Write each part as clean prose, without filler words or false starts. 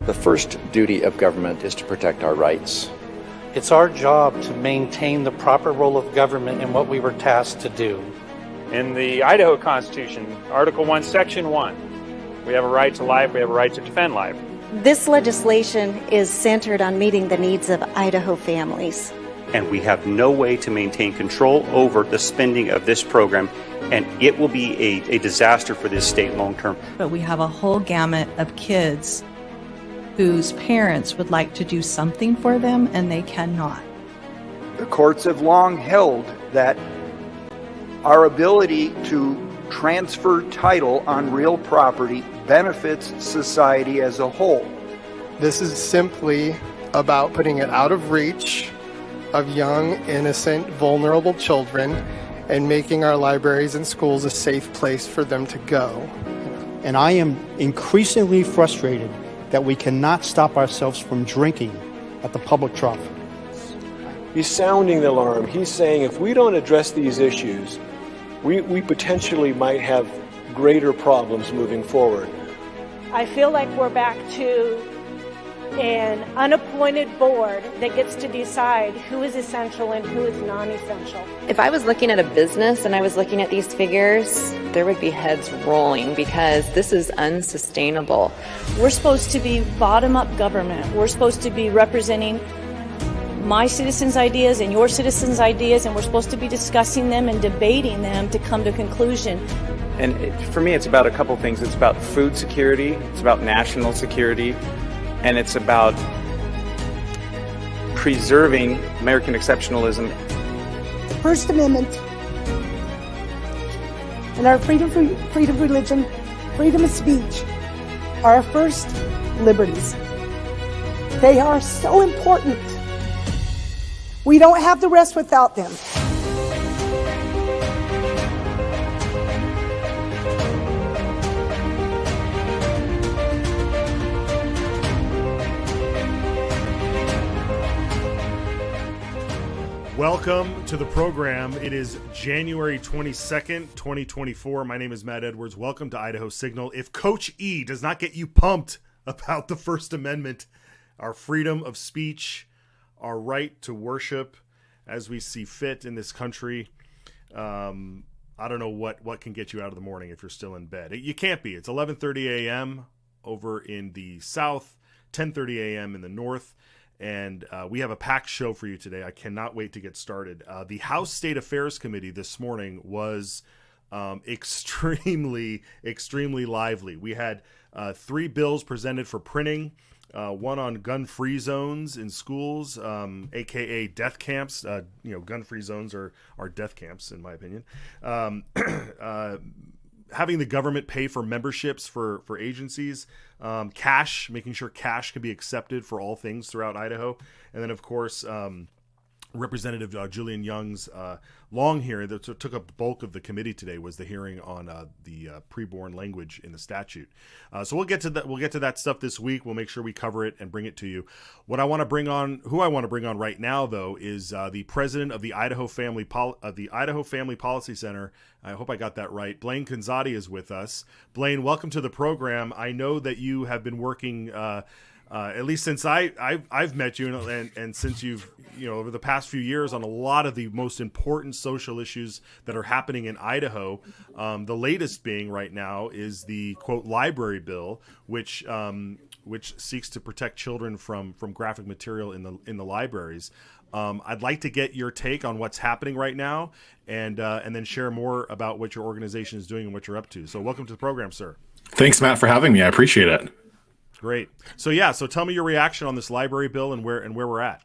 The first duty of government is to protect our rights. It's our job to maintain the proper role of government in what we were tasked to do. In the Idaho Constitution, Article 1, Section 1, we have a right to life, we have a right to defend life. This legislation is centered on meeting the needs of Idaho families. And we have no way to maintain control over the spending of this program, and it will be a disaster for this state long term. But we have a whole gamut of kids whose parents would like to do something for them and they cannot. The courts have long held that our ability to transfer title on real property benefits society as a whole. This is simply about putting it out of reach of young, innocent, vulnerable children and making our libraries and schools a safe place for them to go. And I am increasingly frustrated that we cannot stop ourselves from drinking at the public trough. He's sounding the alarm. He's saying if we don't address these issues, we potentially might have greater problems moving forward. I feel like we're back to an unappointed board that gets to decide who is essential and who is non-essential. If I was looking at a business and I was looking at these figures, there would be heads rolling because this is unsustainable. We're supposed to be bottom-up government. We're supposed to be representing my citizens' ideas and your citizens' ideas, and we're supposed to be discussing them and debating them to come to a conclusion. And for me, it's about a couple things. It's about food security, it's about national security, and it's about preserving American exceptionalism. The First Amendment and our freedom of religion, freedom of speech are our first liberties. They are so important. We don't have the rest without them. Welcome to the program. It is January 22nd, 2024. My name is Matt Edwards. Welcome to Idaho Signal. If Coach E does not get you pumped about the First Amendment, our freedom of speech, our right to worship as we see fit in this country, I don't know what can get you out of the morning if you're still in bed. You can't be. It's 11:30 a.m. over in the south, 10:30 a.m. in the north. And we have a packed show for you today. I cannot wait to get started. The House State Affairs Committee this morning was extremely lively. We had 3 bills presented for printing, one on gun-free zones in schools, aka death camps. Gun-free zones are death camps, in my opinion. Having the government pay for memberships for agencies, cash, making sure cash can be accepted for all things throughout Idaho. And then, of course, Representative Julian Young's long hearing that took up the bulk of the committee today was the hearing on the preborn language in the statute. So we'll get to that. We'll get to that stuff this week. We'll make sure we cover it and bring it to you. Who I want to bring on right now, though, is the president of the Idaho Family Policy Center. I hope I got that right. Blaine Kadri is with us. Blaine, welcome to the program. I know that you have been working. At least since I've met you and since you've over the past few years on a lot of the most important social issues that are happening in Idaho. The latest being right now is the quote library bill, which seeks to protect children from graphic material in the libraries. I'd like to get your take on what's happening right now and then share more about what your organization is doing and what you're up to. So welcome to the program, sir. Thanks, Matt, for having me. I appreciate it. Great. So tell me your reaction on this library bill and where we're at.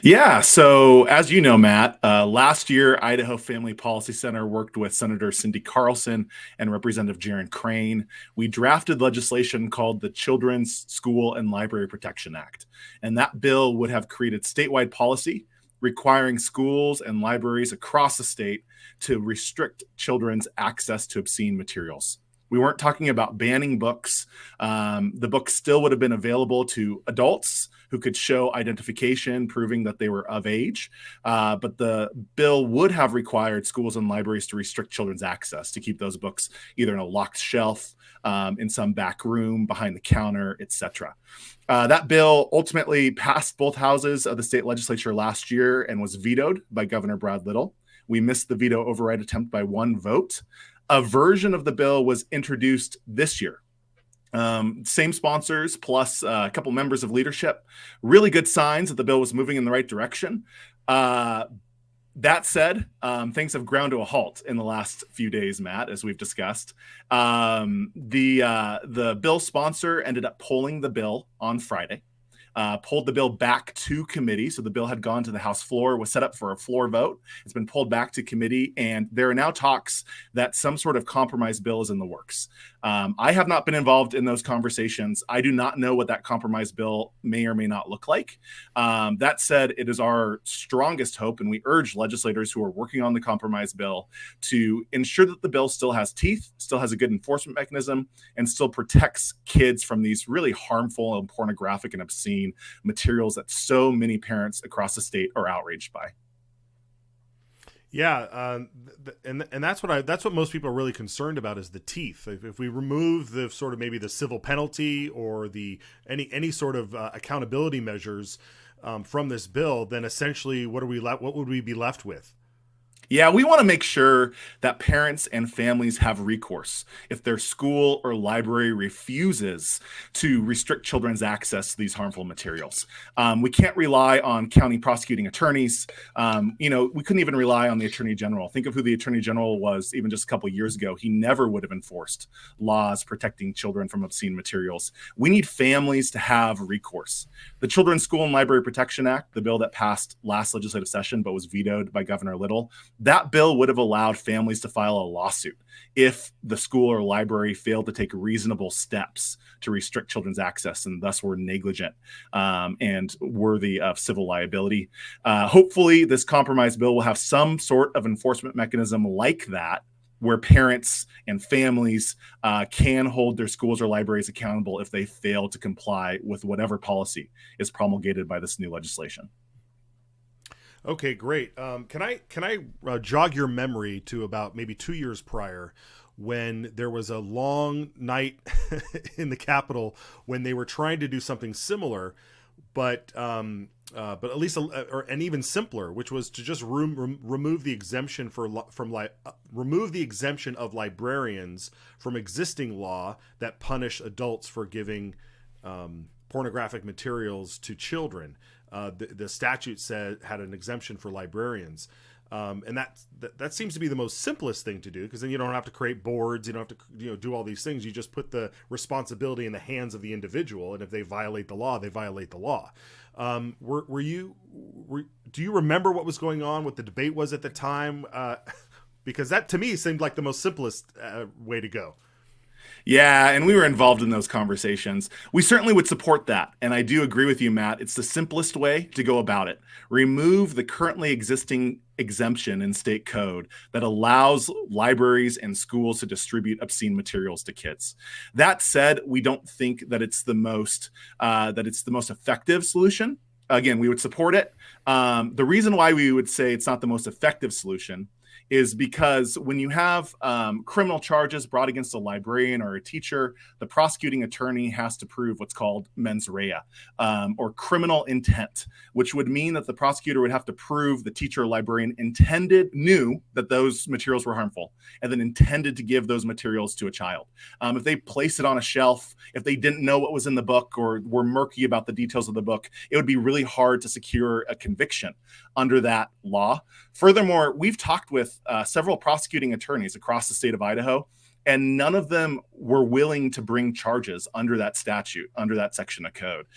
Yeah. So as you know, Matt, last year, Idaho Family Policy Center worked with Senator Cindy Carlson and Representative Jaron Crane. We drafted legislation called the Children's School and Library Protection Act. And that bill would have created statewide policy requiring schools and libraries across the state to restrict children's access to obscene materials. We weren't talking about banning books. The books still would have been available to adults who could show identification proving that they were of age. But the bill would have required schools and libraries to restrict children's access, to keep those books either in a locked shelf, in some back room, behind the counter, etc. That bill ultimately passed both houses of the state legislature last year and was vetoed by Governor Brad Little. We missed the veto override attempt by 1 vote. A version of the bill was introduced this year. Same sponsors plus a couple members of leadership. Really good signs that the bill was moving in the right direction. That said, things have ground to a halt in the last few days, Matt, as we've discussed. The bill sponsor ended up pulling the bill on Friday. Pulled the bill back to committee. So the bill had gone to the House floor, was set up for a floor vote. It's been pulled back to committee, and there are now talks that some sort of compromise bill is in the works. I have not been involved in those conversations. I do not know what that compromise bill may or may not look like. That said, it is our strongest hope, and we urge legislators who are working on the compromise bill to ensure that the bill still has teeth, still has a good enforcement mechanism, and still protects kids from these really harmful and pornographic and obscene materials that so many parents across the state are outraged by. Yeah, and that's what most people are really concerned about is the teeth. If we remove the sort of maybe the civil penalty or the any sort of accountability measures from this bill, then essentially what would we be left with? Yeah, we want to make sure that parents and families have recourse if their school or library refuses to restrict children's access to these harmful materials. We can't rely on county prosecuting attorneys. We couldn't even rely on the Attorney General. Think of who the Attorney General was even just a couple of years ago. He never would have enforced laws protecting children from obscene materials. We need families to have recourse. The Children's School and Library Protection Act, the bill that passed last legislative session but was vetoed by Governor Little, that bill would have allowed families to file a lawsuit if the school or library failed to take reasonable steps to restrict children's access and thus were negligent and worthy of civil liability. Hopefully, this compromise bill will have some sort of enforcement mechanism like that, where parents and families can hold their schools or libraries accountable if they fail to comply with whatever policy is promulgated by this new legislation. Okay, great. Can I jog your memory to about maybe 2 years prior, when there was a long night in the Capitol when they were trying to do something similar, but at least and even simpler, which was to just remove the exemption remove the exemption of librarians from existing law that punish adults for giving pornographic materials to children. The statute had an exemption for librarians, and that seems to be the most simplest thing to do, because then you don't have to create boards, you don't have to do all these things. You just put the responsibility in the hands of the individual, and if they violate the law, they violate the law. Do you remember what was going on, what the debate was at the time? Because that to me seemed like the most simplest way to go. Yeah, and we were involved in those conversations. We certainly would support that. And I do agree with you, Matt. It's the simplest way to go about it. Remove the currently existing exemption in state code that allows libraries and schools to distribute obscene materials to kids. That said, we don't think that it's the most effective solution. Again, we would support it. The reason why we would say it's not the most effective solution is because when you have criminal charges brought against a librarian or a teacher, the prosecuting attorney has to prove what's called mens rea, or criminal intent, which would mean that the prosecutor would have to prove the teacher or librarian knew that those materials were harmful, and then intended to give those materials to a child. If they placed it on a shelf, if they didn't know what was in the book or were murky about the details of the book, it would be really hard to secure a conviction under that law. Furthermore, we've talked with several prosecuting attorneys across the state of Idaho, and none of them were willing to bring charges under that statute, under that section of code.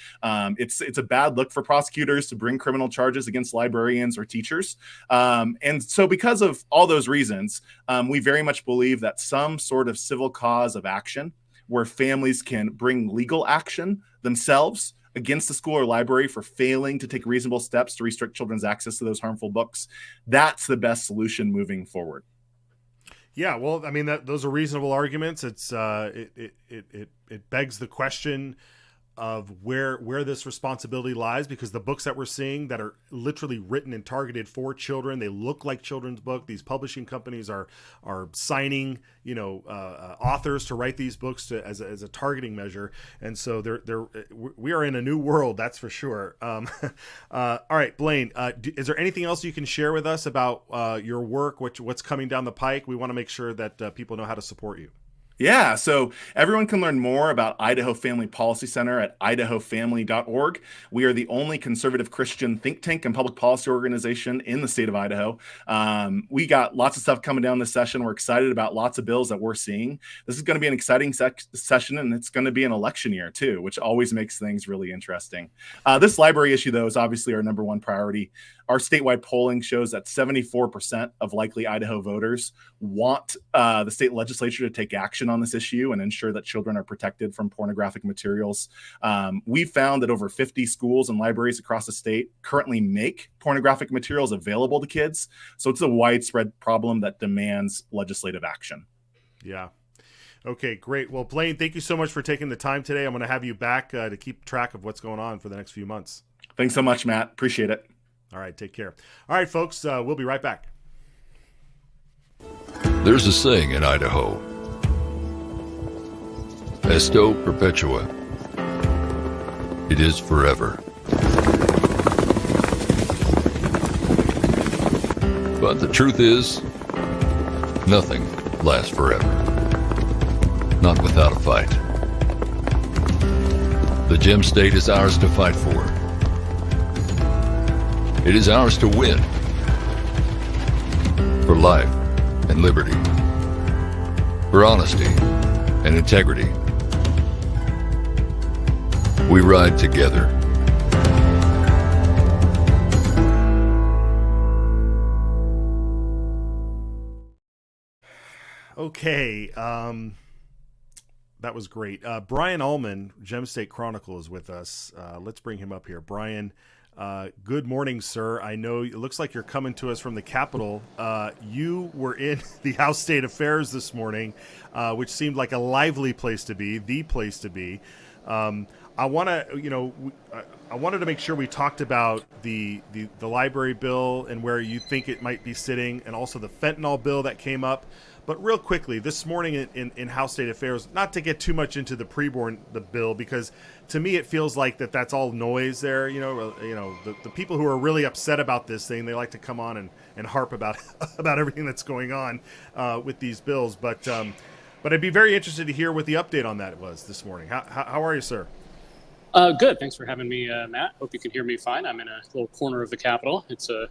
It's a bad look for prosecutors to bring criminal charges against librarians or teachers. And so because of all those reasons, we very much believe that some sort of civil cause of action where families can bring legal action themselves against the school or library for failing to take reasonable steps to restrict children's access to those harmful books, that's the best solution moving forward. Yeah, well, I mean, those are reasonable arguments. It's it begs the question of where this responsibility lies, because the books that we're seeing that are literally written and targeted for children, they look like children's book. These publishing companies are signing, authors to write these books as a targeting measure, and so we are in a new world, that's for sure. All right, Blaine, is there anything else you can share with us about your work, what's coming down the pike? We want to make sure that people know how to support you. Yeah, so everyone can learn more about Idaho Family Policy Center at idahofamily.org. We are the only conservative Christian think tank and public policy organization in the state of Idaho. We got lots of stuff coming down this session. We're excited about lots of bills that we're seeing. This is going to be an exciting session, and it's going to be an election year too, which always makes things really interesting. This library issue, though, is obviously our number one priority. Our statewide polling shows that 74% of likely Idaho voters want the state legislature to take action on this issue and ensure that children are protected from pornographic materials. We found that over 50 schools and libraries across the state currently make pornographic materials available to kids. So it's a widespread problem that demands legislative action. Yeah. Okay, great. Well, Blaine, thank you so much for taking the time today. I'm going to have you back to keep track of what's going on for the next few months. Thanks so much, Matt. Appreciate it. All right, take care. All right, folks, we'll be right back. There's a saying in Idaho, Esto perpetua. It is forever. But the truth is, nothing lasts forever. Not without a fight. The Gem State is ours to fight for. It is ours to win. For life and liberty. For honesty and integrity. We ride together. Okay, that was great. Brian Ullman, Gem State Chronicle, is with us. Let's bring him up here. Brian, good morning, sir. I know it looks like you're coming to us from the Capitol. You were in the House State Affairs this morning, which seemed like a lively place to be, the place to be. I wanted to make sure we talked about the library bill and where you think it might be sitting, and also the fentanyl bill that came up. But real quickly, this morning in House State Affairs, not to get too much into the the bill, because to me it feels like that's all noise there. The people who are really upset about this thing, they like to come on and harp about everything that's going on with these bills. But I'd be very interested to hear what the update on that was this morning. How are you, sir? Good. Thanks for having me, Matt. Hope you can hear me fine. I'm in a little corner of the Capitol. It's a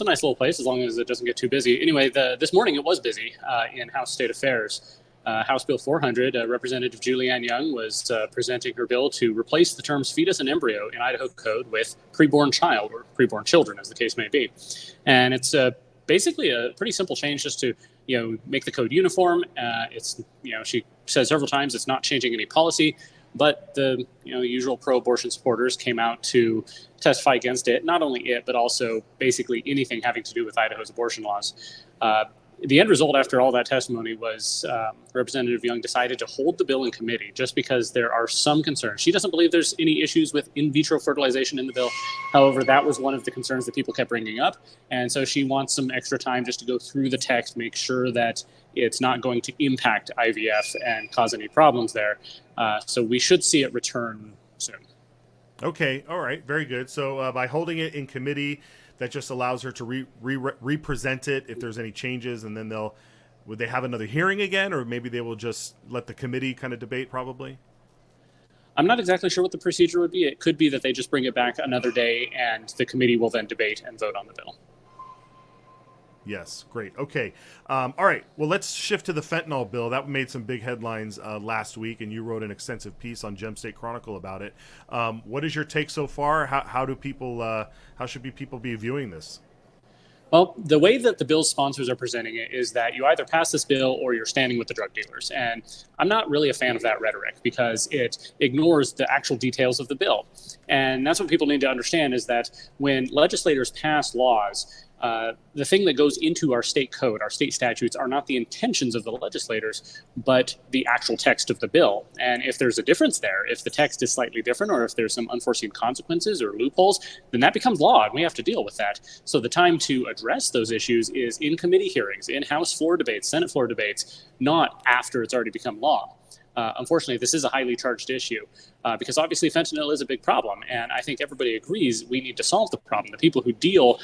nice little place as long as it doesn't get too busy. Anyway, this morning it was busy in House State Affairs. House Bill 400, Representative Julianne Young was presenting her bill to replace the terms fetus and embryo in Idaho Code with preborn child, or preborn children, as the case may be. And it's basically a pretty simple change just to make the code uniform. She says several times it's not changing any policy. But the usual pro-abortion supporters came out to testify against it. Not only it, but also basically anything having to do with Idaho's abortion laws. The end result after all that testimony was Representative Young decided to hold the bill in committee just because there are some concerns. She doesn't believe there's any issues with in vitro fertilization in the bill. However, that was one of the concerns that people kept bringing up. And so she wants some extra time just to go through the text, make sure that it's not going to impact IVF and cause any problems there. So we should see it return soon. Okay. All right. Very good. So by holding it in committee, that just allows her to represent it if there's any changes, and then would they have another hearing again, or maybe they will just let the committee kind of debate probably? I'm not exactly sure what the procedure would be. It could be that they just bring it back another day and the committee will then debate and vote on the bill. Yes, great. Okay. All right. Well, let's shift to the fentanyl bill. That made some big headlines last week, and you wrote an extensive piece on Gem State Chronicle about it. What is your take so far? How should people be viewing this? Well, the way that the bill's sponsors are presenting it is that you either pass this bill or you're standing with the drug dealers. And I'm not really a fan of that rhetoric because it ignores the actual details of the bill. And that's what people need to understand, is that when legislators pass laws, the thing that goes into our state code, our state statutes, are not the intentions of the legislators, but the actual text of the bill. And if there's a difference there, if the text is slightly different, or if there's some unforeseen consequences or loopholes, then that becomes law, and we have to deal with that. So the time to address those issues is in committee hearings, in House floor debates, Senate floor debates, not after it's already become law. Unfortunately, this is a highly charged issue because obviously fentanyl is a big problem. And I think everybody agrees we need to solve the problem. The people who deal,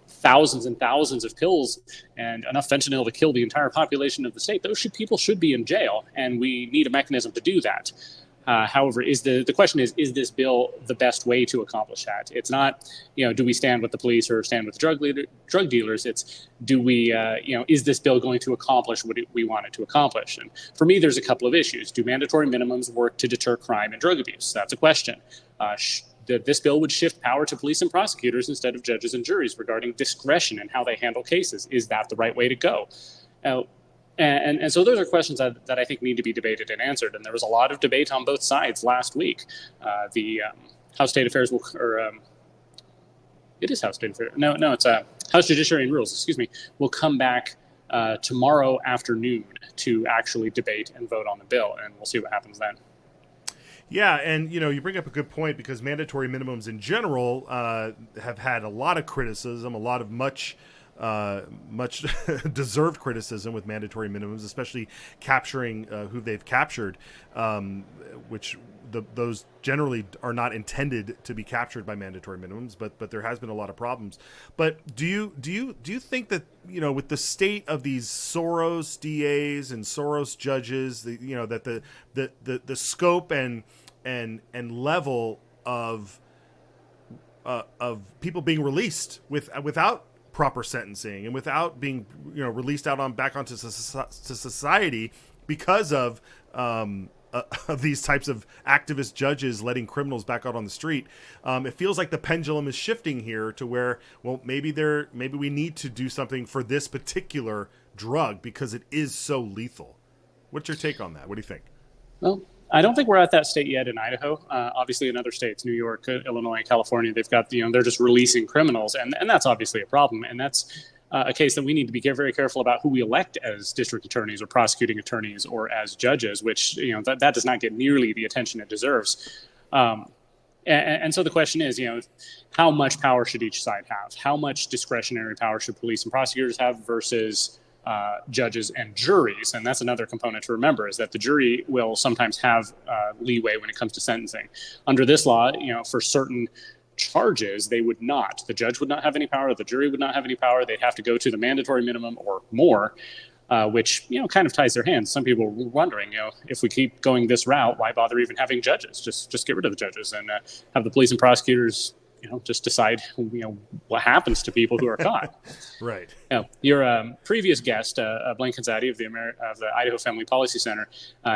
thousands and thousands of pills and enough fentanyl to kill the entire population of the state, people should be in jail, and we need a mechanism to do that. However, the question is this bill the best way to accomplish that? It's not, do we stand with the police or stand with drug dealers? It's, is this bill going to accomplish what we want it to accomplish? And for me, there's a couple of issues. Do mandatory minimums work to deter crime and drug abuse? That's a question. This bill would shift power to police and prosecutors instead of judges and juries regarding discretion and how they handle cases. Is that the right way to go? And so those are questions that I think need to be debated and answered. And there was a lot of debate on both sides last week. The House State Affairs it is House State Affairs. No, it's House Judiciary and Rules, will come back tomorrow afternoon to actually debate and vote on the bill. And we'll see what happens then. Yeah, and you bring up a good point, because mandatory minimums in general have had a lot of criticism, a lot of much deserved criticism with mandatory minimums, especially capturing who they've captured, which those generally are not intended to be captured by mandatory minimums, but there has been a lot of problems. But do you think that with the state of these Soros DAs and Soros judges, that the scope and level of people being released without proper sentencing and without being released out back onto society because of these types of activist judges letting criminals back out on the street, it feels like the pendulum is shifting here to where, well, maybe we need to do something for this particular drug because it is so lethal. What's your take on that? What do you think? Well, I don't think we're at that state yet in Idaho. Obviously, in other states, New York, Illinois, California, they've got, they're just releasing criminals. And that's obviously a problem. And that's a case that we need to be very careful about who we elect as district attorneys or prosecuting attorneys or as judges, which, that does not get nearly the attention it deserves. And so the question is, how much power should each side have? How much discretionary power should police and prosecutors have versus judges and juries? And that's another component to remember, is that the jury will sometimes have leeway when it comes to sentencing. Under this law, for certain charges, they would not. The judge would not have any power. The jury would not have any power. They'd have to go to the mandatory minimum or more, which, kind of ties their hands. Some people were wondering, if we keep going this route, why bother even having judges? Just get rid of the judges and have the police and prosecutors just decide, what happens to people who are caught. Right. Your previous guest, Blaine Kadri of the Idaho Family Policy Center,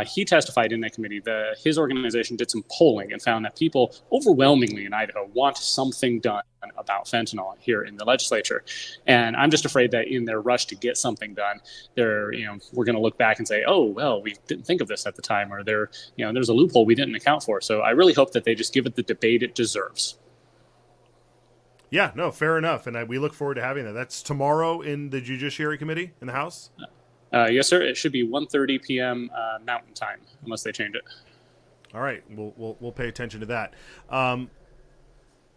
he testified in that committee that his organization did some polling and found that people overwhelmingly in Idaho want something done about fentanyl here in the legislature. And I'm just afraid that in their rush to get something done, we're going to look back and say, oh, well, we didn't think of this at the time, or there's a loophole we didn't account for. So I really hope that they just give it the debate it deserves. Yeah, no, fair enough. And we look forward to having that. That's tomorrow in the Judiciary Committee in the House? Yes, sir. It should be 1:30 p.m. Mountain Time, unless they change it. All right. We'll pay attention to that.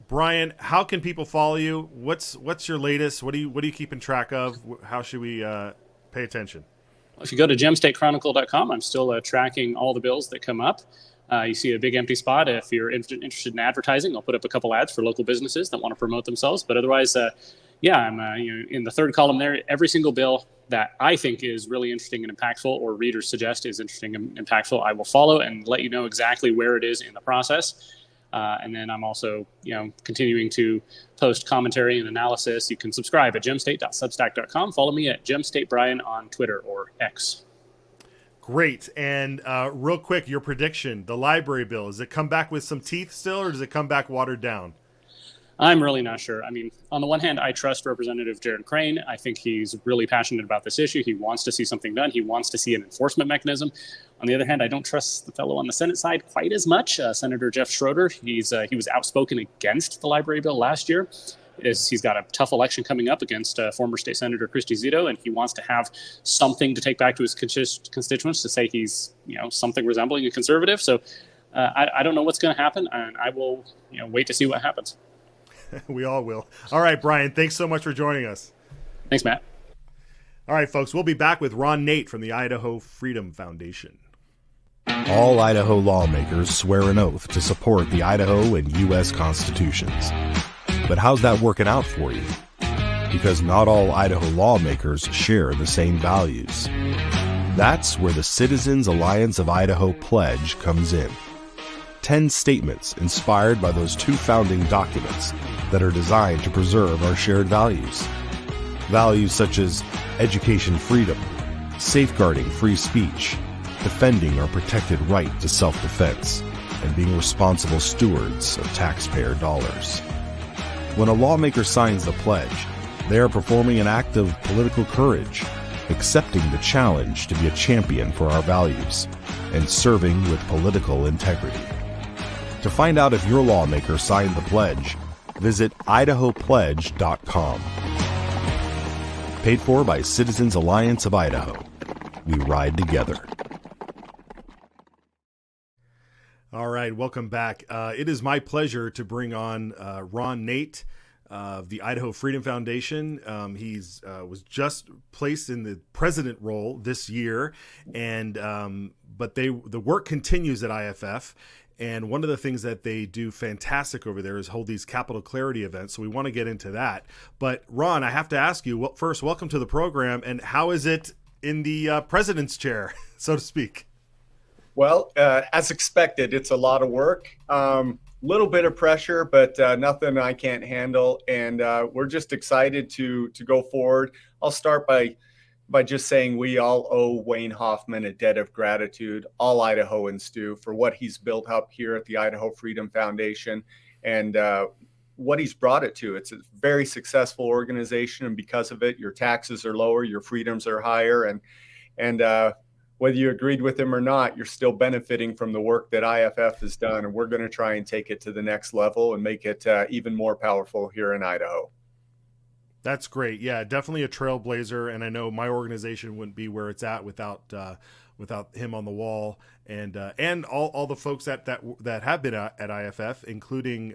Brian, how can people follow you? What's your latest? What are you keeping track of? How should we pay attention? Well, if you go to gemstatechronicle.com, I'm still tracking all the bills that come up. You see a big empty spot. If you're interested in advertising, I'll put up a couple ads for local businesses that want to promote themselves. But otherwise, I'm in the third column there. Every single bill that I think is really interesting and impactful, or readers suggest is interesting and impactful, I will follow and let you know exactly where it is in the process. And then I'm also, continuing to post commentary and analysis. You can subscribe at gemstate.substack.com. Follow me at gemstatebrian on Twitter or X. Great. And real quick, your prediction, the library bill, does it come back with some teeth still, or does it come back watered down? I'm really not sure. I mean, on the one hand, I trust Representative Jared Crane. I think he's really passionate about this issue. He wants to see something done. He wants to see an enforcement mechanism. On the other hand, I don't trust the fellow on the Senate side quite as much. Senator Jeff Schroeder, he was outspoken against the library bill last year. is he's got a tough election coming up against former state senator Christy Zito, and he wants to have something to take back to his constituents to say he's something resembling a conservative. So I don't know what's going to happen, and I will wait to see what happens. We all will. All right, Brian, thanks so much for joining us. Thanks, Matt. All right, folks, we'll be back with Ron Nate from the Idaho Freedom Foundation. All Idaho lawmakers swear an oath to support the Idaho and U.S. constitutions. But how's that working out for you? Because not all Idaho lawmakers share the same values. That's where the Citizens Alliance of Idaho Pledge comes in. 10 statements inspired by those two founding documents that are designed to preserve our shared values. Values such as education freedom, safeguarding free speech, defending our protected right to self-defense, and being responsible stewards of taxpayer dollars. When a lawmaker signs the pledge, they are performing an act of political courage, accepting the challenge to be a champion for our values, and serving with political integrity. To find out if your lawmaker signed the pledge, visit idahopledge.com. Paid for by Citizens Alliance of Idaho. We ride together. All right, welcome back. It is my pleasure to bring on Ron Nate of the Idaho Freedom Foundation. He's was just placed in the president role this year, and but the work continues at IFF. And one of the things that they do fantastic over there is hold these Capital Clarity events. So we want to get into that. But Ron, I have to ask you, well, first, welcome to the program. And how is it in the president's chair, so to speak? Well, as expected, it's a lot of work, little bit of pressure, but nothing I can't handle. And we're just excited to go forward. I'll start by just saying we all owe Wayne Hoffman a debt of gratitude, all Idahoans do, for what he's built up here at the Idaho Freedom Foundation and what he's brought it to. It's a very successful organization, and because of it, your taxes are lower, your freedoms are higher, and whether you agreed with him or not, you're still benefiting from the work that IFF has done, and we're going to try and take it to the next level and make it even more powerful here in Idaho. That's great. Yeah, definitely a trailblazer, and I know my organization wouldn't be where it's at without him on the wall, and all the folks that have been at IFF, including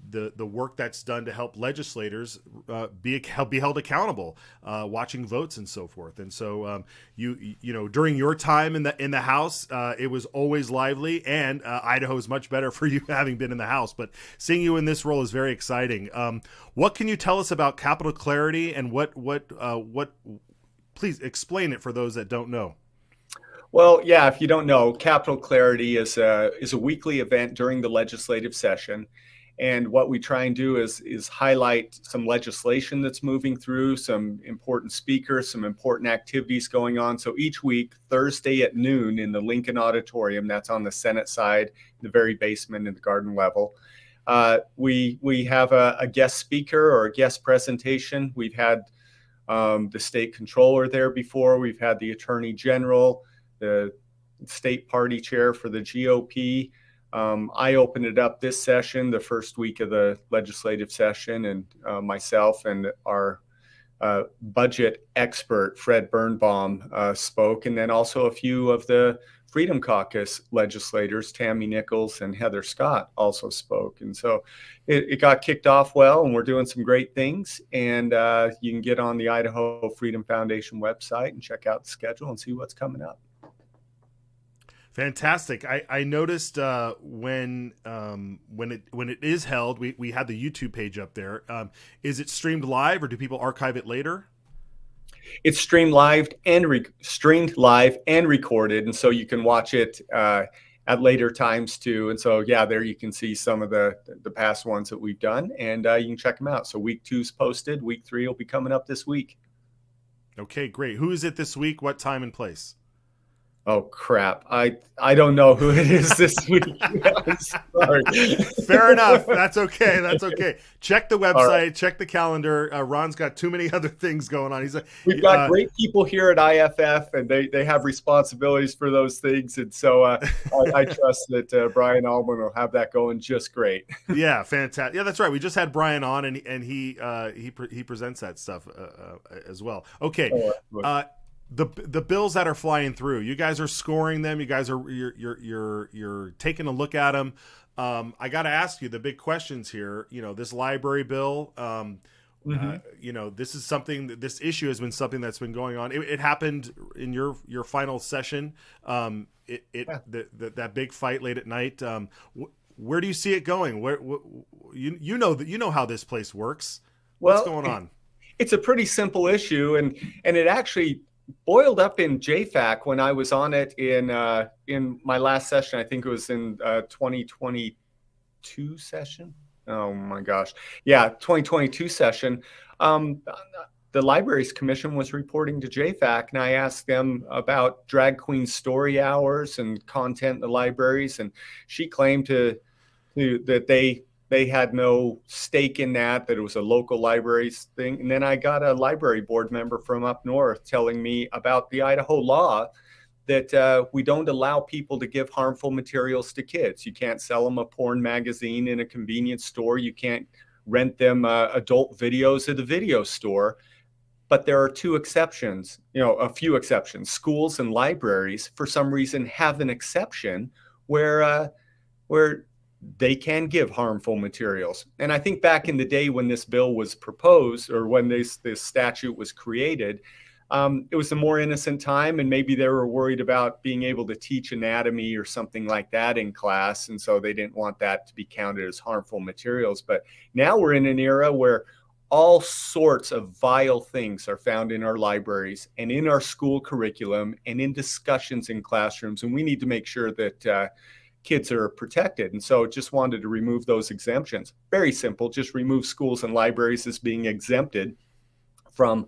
the work that's done to help legislators be held accountable, watching votes and so forth. And so you know during your time in the House, it was always lively, and Idaho is much better for you having been in the House. But seeing you in this role is very exciting. What can you tell us about Capital Clarity, and what please explain it for those that don't know. Well, yeah, if you don't know, Capital Clarity is a weekly event during the legislative session. And what we try and do is highlight some legislation that's moving through, some important speakers, some important activities going on. So each week, Thursday at noon in the Lincoln Auditorium, that's on the Senate side, the very basement in the garden level, we have a guest speaker or a guest presentation. We've had the state controller there before. We've had the attorney general, the state party chair for the GOP. I opened it up this session, the first week of the legislative session, and myself and our budget expert, Fred Birnbaum, spoke, and then also a few of the Freedom Caucus legislators, Tammy Nichols and Heather Scott, also spoke. And so it got kicked off well, and we're doing some great things. And you can get on the Idaho Freedom Foundation website and check out the schedule and see what's coming up. Fantastic. I noticed when it is held, we had the YouTube page up there. Is it streamed live, or do people archive it later? It's streamed live and recorded, and so you can watch it at later times too. And so yeah, there you can see some of the past ones that we've done, and you can check them out. So week 2's posted. Week 3 will be coming up this week. Okay, great. Who is it this week? What time and place? Oh crap! I don't know who it is this week. I'm sorry. Fair enough. That's okay. That's okay. Check the website. Right. Check the calendar. Ron's got too many other things going on. We've got great people here at IFF, and they have responsibilities for those things. And so I trust that Brian Allman will have that going just great. Yeah, fantastic. Yeah, that's right. We just had Brian on, and he presents that stuff as well. Okay. The bills that are flying through, you guys are scoring them. You guys are you're taking a look at them. I got to ask you the big questions here. You know, this library bill. You know, this is something. This issue has been something that's been going on. It happened in your final session. That big fight late at night. Where do you see it going? Where you know how this place works. What's going on? It's a pretty simple issue, and it actually boiled up in JFAC when I was on it in my last session. I think it was in 2022 session. Oh my gosh. Yeah, 2022 session. The Libraries Commission was reporting to JFAC, and I asked them about drag queen story hours and content in the libraries, and she claimed that they had no stake in that it was a local libraries thing. And then I got a library board member from up north telling me about the Idaho law that we don't allow people to give harmful materials to kids. You can't sell them a porn magazine in a convenience store. You can't rent them adult videos at a video store. But there are two exceptions, a few exceptions. Schools and libraries, for some reason, have an exception where they can give harmful materials. And I think back in the day when this bill was proposed, or when this statute was created, it was a more innocent time, and maybe they were worried about being able to teach anatomy or something like that in class, and so they didn't want that to be counted as harmful materials. But now we're in an era where all sorts of vile things are found in our libraries and in our school curriculum and in discussions in classrooms, and we need to make sure that kids are protected. And so just wanted to remove those exemptions. Very simple, just remove schools and libraries as being exempted from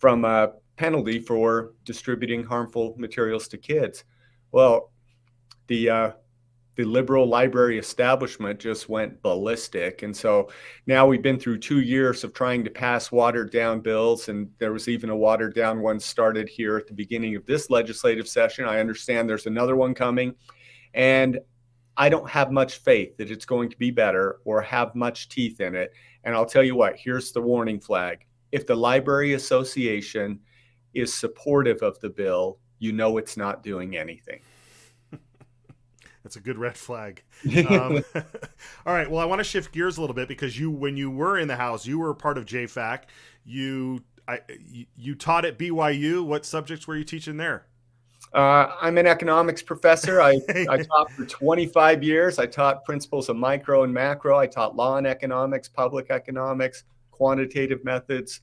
a penalty for distributing harmful materials to kids. Well, the liberal library establishment just went ballistic. And so now we've been through 2 years of trying to pass watered down bills, and there was even a watered down one started here at the beginning of this legislative session. I understand there's another one coming, and I don't have much faith that it's going to be better or have much teeth in it. And I'll tell you what, here's the warning flag. If the Library Association is supportive of the bill, you know it's not doing anything. That's a good red flag. All right. Well, I want to shift gears a little bit because when you were in the House, you were part of JFAC. You taught at BYU. What subjects were you teaching there? I'm an economics professor. I taught for 25 years. I taught principles of micro and macro. I taught law and economics, public economics, quantitative methods.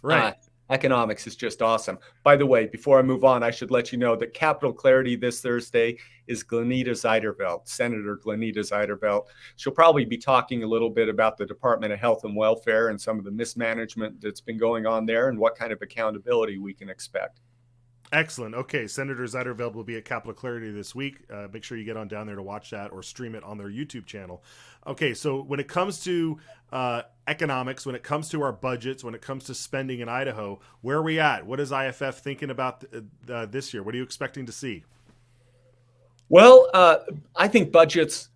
Right. Economics is just awesome. By the way, before I move on, I should let you know that Capital Clarity this Thursday is Glenita Zeiderveld, Senator Glenita Zeiderveld. She'll probably be talking a little bit about the Department of Health and Welfare and some of the mismanagement that's been going on there and what kind of accountability we can expect. Excellent. Okay, Senator Zeiderveld will be at Capital Clarity this week. Make sure you get on down there to watch that or stream it on their YouTube channel. Okay, so when it comes to economics, when it comes to our budgets, when it comes to spending in Idaho, where are we at? What is IFF thinking about this year? What are you expecting to see? Well, I think budgets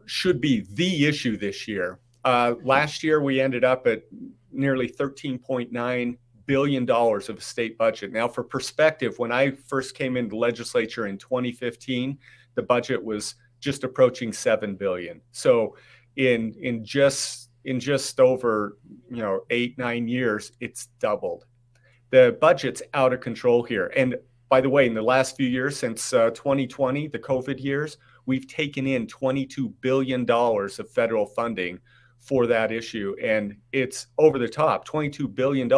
should be the issue this year. Last year, we ended up at nearly $13.9 billion of a state budget. Now, for perspective, when I first came into the legislature in 2015, the budget was just approaching $7 billion. So in just over 8-9 years, it's doubled. The budget's out of control here. And by the way, in the last few years, since 2020, the COVID years, we've taken in $22 billion of federal funding for that issue. And it's over the top, $22 billion.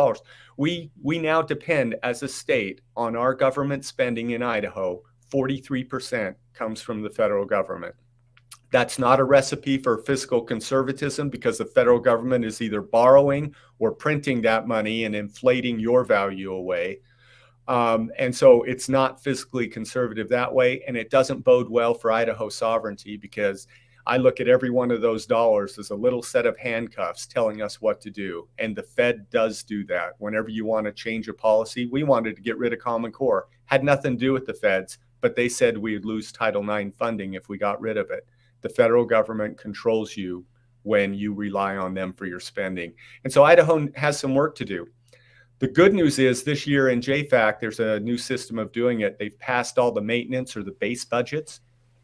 We now depend as a state on our government spending in Idaho. 43% comes from the federal government. That's not a recipe for fiscal conservatism because the federal government is either borrowing or printing that money and inflating your value away. And so it's not fiscally conservative that way. And it doesn't bode well for Idaho sovereignty, because I look at every one of those dollars as a little set of handcuffs telling us what to do. And the Fed does do that. Whenever you want to change a policy, we wanted to get rid of Common Core. Had nothing to do with the Feds, but they said we would lose Title IX funding if we got rid of it. The federal government controls you when you rely on them for your spending. And so Idaho has some work to do. The good news is this year in JFAC, there's a new system of doing it. They've passed all the maintenance or the base budgets.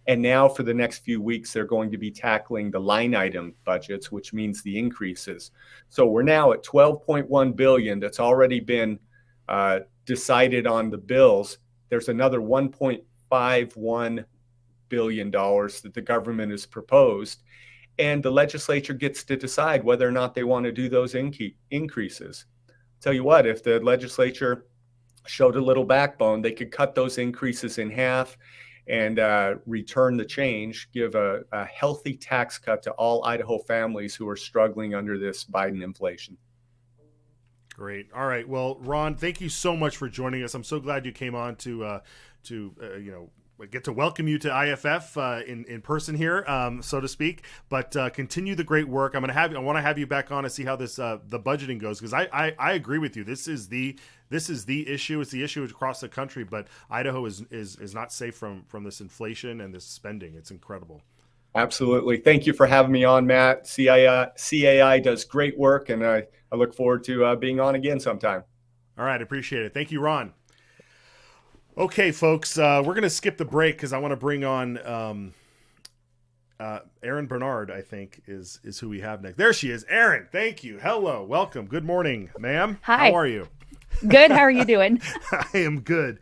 And now for the next few weeks, they're going to be tackling the line item budgets, which means the increases. So we're now at $12.1 billion that's already been decided on the bills. There's another $1.51 billion that the government has proposed. And the legislature gets to decide whether or not they want to do those increases. Tell you what, if the legislature showed a little backbone, they could cut those increases in half and return the change, give a healthy tax cut to all Idaho families who are struggling under this Biden inflation. Great. All right. Well, Ron, thank you so much for joining us. I'm so glad you came on to get to welcome you to IFF in person here, so to speak. But continue the great work. I want to have you back on to see how this the budgeting goes, because I agree with you. This is the issue. It's the issue across the country. But Idaho is not safe from this inflation and this spending. It's incredible. Absolutely. Thank you for having me on, Matt. CAI does great work, and I look forward to being on again sometime. All right. Appreciate it. Thank you, Ron. Okay, folks, we're going to skip the break because I want to bring on Erin Bernard, I think, is who we have next. There she is. Erin, thank you. Hello. Welcome. Good morning, ma'am. Hi. How are you? Good. How are you doing? I am good.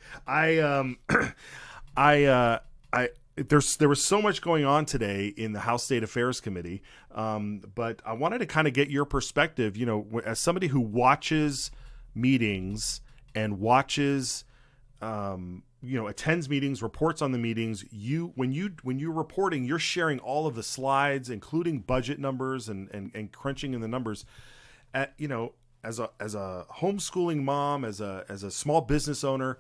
There was so much going on today in the House State Affairs Committee, but I wanted to kind of get your perspective, as somebody who watches meetings and watches attends meetings, reports on the meetings. When you're reporting, you're sharing all of the slides, including budget numbers and crunching in the numbers. As a homeschooling mom, as a small business owner,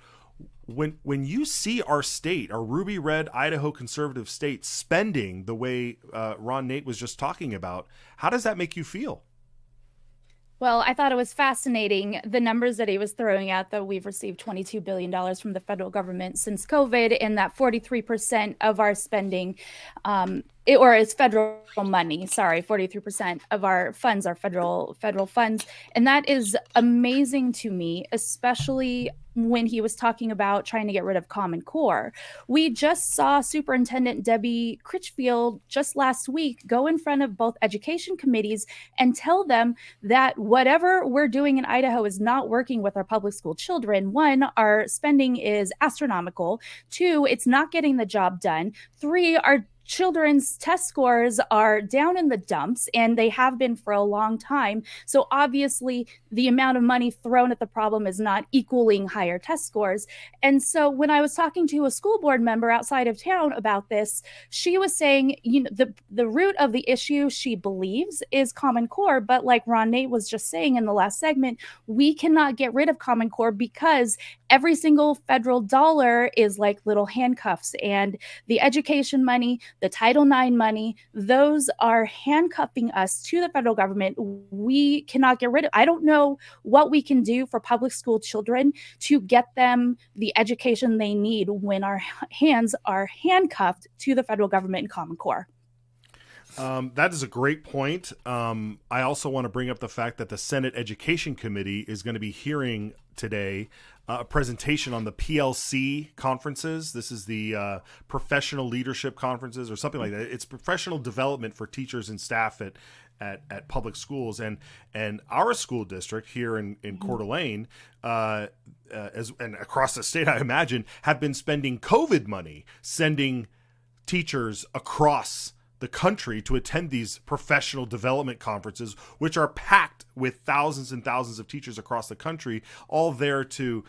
when you see our state, our ruby red Idaho conservative state, spending the way Ron Nate was just talking about, how does that make you feel? Well, I thought it was fascinating, the numbers that he was throwing out, that we've received $22 billion from the federal government since COVID, and that 43% of our spending, is federal money. Sorry, 43% of our funds are federal funds. And that is amazing to me, especially when he was talking about trying to get rid of Common Core. We just saw Superintendent Debbie Critchfield just last week go in front of both education committees and tell them that whatever we're doing in Idaho is not working with our public school children. One, our spending is astronomical. Two, it's not getting the job done. Three, our children's test scores are down in the dumps, and they have been for a long time. So obviously the amount of money thrown at the problem is not equaling higher test scores. And so when I was talking to a school board member outside of town about this, she was saying, the root of the issue, she believes, is Common Core. But like Ron Nate was just saying in the last segment, we cannot get rid of Common Core because every single federal dollar is like little handcuffs, and the education money, the Title IX money, those are handcuffing us to the federal government. We cannot get rid of. I don't know what we can do for public school children to get them the education they need when our hands are handcuffed to the federal government and Common Core. That is a great point. I also want to bring up the fact that the Senate Education Committee is going to be hearing today a presentation on the PLC conferences. This is the professional leadership conferences or something like that. It's professional development for teachers and staff at public schools, and our school district here in Coeur d'Alene, and across the state, I imagine, have been spending COVID money sending teachers across the country to attend these professional development conferences, which are packed with thousands and thousands of teachers across the country, all there to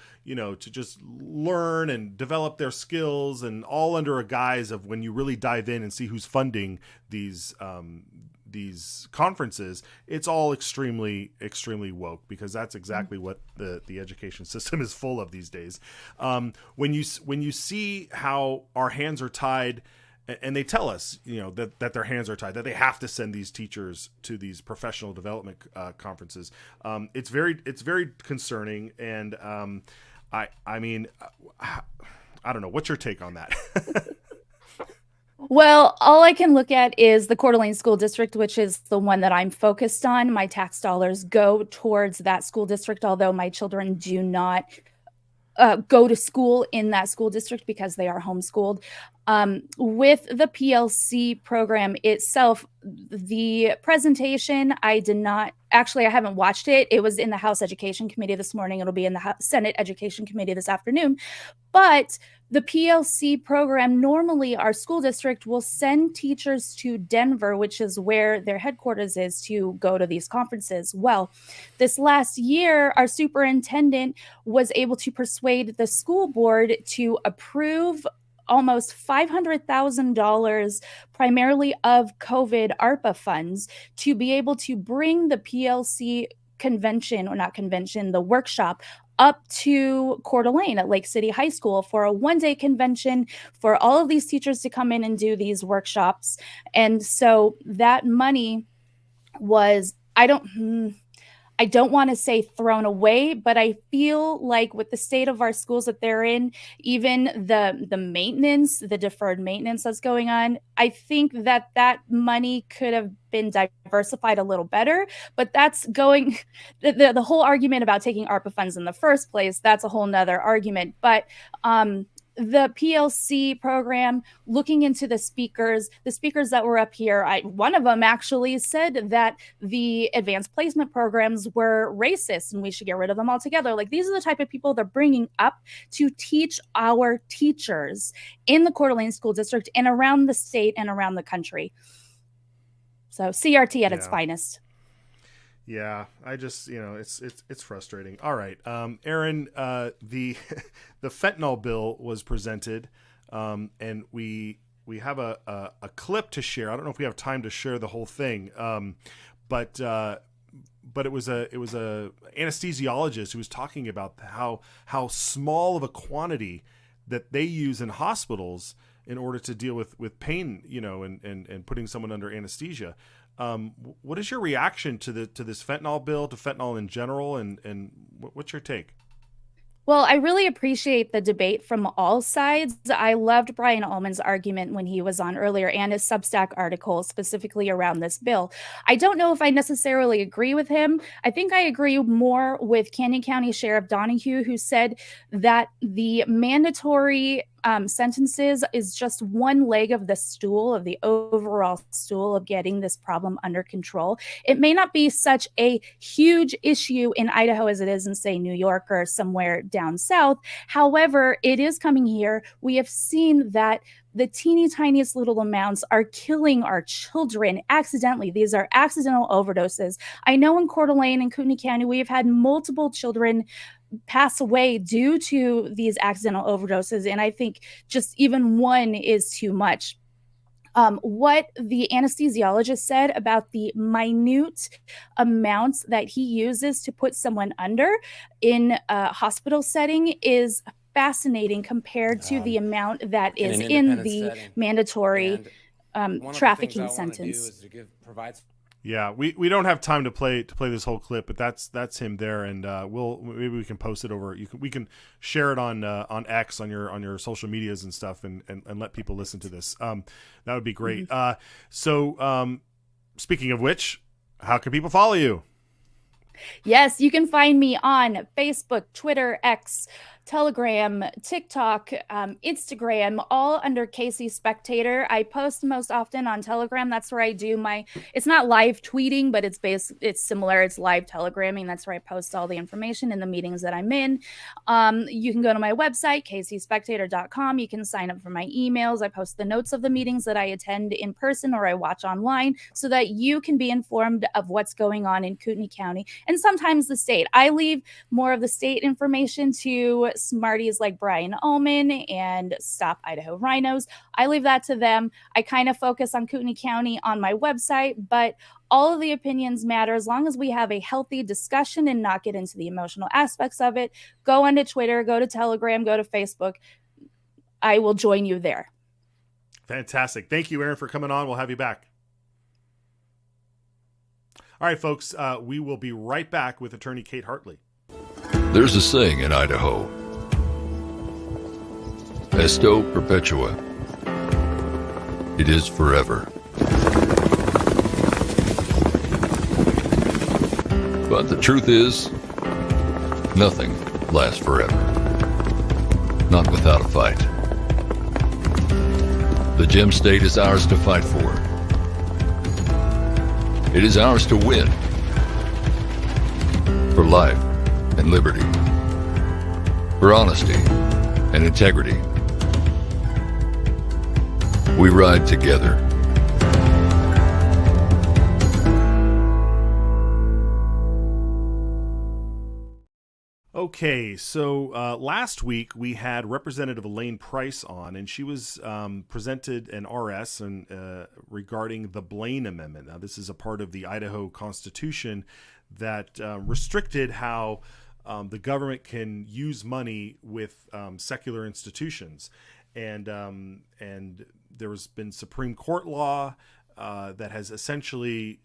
just learn and develop their skills, and all under a guise of, when you really dive in and see who's funding these these conferences, it's all extremely woke, because that's exactly what the education system is full of these days. When you see how our hands are tied, and they tell us, that their hands are tied, that they have to send these teachers to these professional development conferences. It's very concerning, and I mean, I don't know. What's your take on that? Well, all I can look at is the Coeur d'Alene School District, which is the one that I'm focused on. My tax dollars go towards that school district, although my children do not go to school in that school district because they are homeschooled. With the PLC program itself, the presentation, I haven't watched it. It was in the House Education Committee this morning. It'll be in the Senate Education Committee this afternoon. But the PLC program, normally our school district will send teachers to Denver, which is where their headquarters is, to go to these conferences. Well, this last year, our superintendent was able to persuade the school board to approve almost $500,000, primarily of COVID ARPA funds, to be able to bring the PLC the workshop up to Coeur d'Alene at Lake City High School for a one-day convention for all of these teachers to come in and do these workshops. And so that money was, I don't want to say thrown away, but I feel like with the state of our schools that they're in, even the maintenance, the deferred maintenance that's going on, I think that money could have been diversified a little better. But that's going, the whole argument about taking ARPA funds in the first place, that's a whole nother argument. But the PLC program, looking into the speakers that were up here, one of them actually said that the advanced placement programs were racist and we should get rid of them altogether. Like, these are the type of people they're bringing up to teach our teachers in the Coeur d'Alene School District and around the state and around the country. So CRT at its finest. Yeah, I just, it's frustrating. All right, Aaron, the fentanyl bill was presented, and we have a clip to share. I don't know if we have time to share the whole thing, but it was a anesthesiologist who was talking about how small of a quantity that they use in hospitals in order to deal with pain, and putting someone under anesthesia. What is your reaction to this fentanyl bill, to fentanyl in general, and what's your take? Well, I really appreciate the debate from all sides. I loved Brian Ullman's argument when he was on earlier, and his Substack article specifically around this bill. I don't know if I necessarily agree with him. I think I agree more with Canyon County Sheriff Donahue, who said that the mandatory sentences is just one leg of the stool, of the overall stool of getting this problem under control. It may not be such a huge issue in Idaho as it is in, say, New York or somewhere down south. However, it is coming here. We have seen that the teeny tiniest little amounts are killing our children accidentally. These are accidental overdoses. I know in Coeur d'Alene and Kootenai County, we have had multiple children pass away due to these accidental overdoses. And I think just even one is too much. What the anesthesiologist said about the minute amounts that he uses to put someone under in a hospital setting is fascinating compared to the amount that is in the mandatory trafficking sentence. Yeah, we don't have time to play this whole clip, but that's him there, and maybe we can post it over. We can share it on X, on your social medias and stuff, and let people listen to this. That would be great. So speaking of which, how can people follow you? Yes, you can find me on Facebook, Twitter, X, Telegram, TikTok, Instagram, all under Casey Spectator. I post most often on Telegram. That's where I do it's not live tweeting, but it's similar. It's live telegramming. That's where I post all the information in the meetings that I'm in. You can go to my website, caseyspectator.com. You can sign up for my emails. I post the notes of the meetings that I attend in person or I watch online so that you can be informed of what's going on in Kootenai County and sometimes the state. I leave more of the state information to smarties like Brian Ullman and Stop Idaho Rhinos. I leave that to them. I kind of focus on Kootenai County on my website, but all of the opinions matter as long as we have a healthy discussion and not get into the emotional aspects of it. Go onto Twitter, go to Telegram, go to Facebook. I will join you there. Fantastic. Thank you, Erin, for coming on. We'll have you back. All right, folks, we will be right back with attorney Kate Hartley. There's a saying in Idaho, Esto perpetua. It is forever. But the truth is, nothing lasts forever. Not without a fight. The Gem State is ours to fight for. It is ours to win. For life and liberty. For honesty and integrity. We ride together. Okay, so last week we had Representative Elaine Price on, and she was presented an RS regarding the Blain Amendment. Now, this is a part of the Idaho Constitution that restricted how the government can use money with secular institutions, and there's been Supreme Court law that has essentially,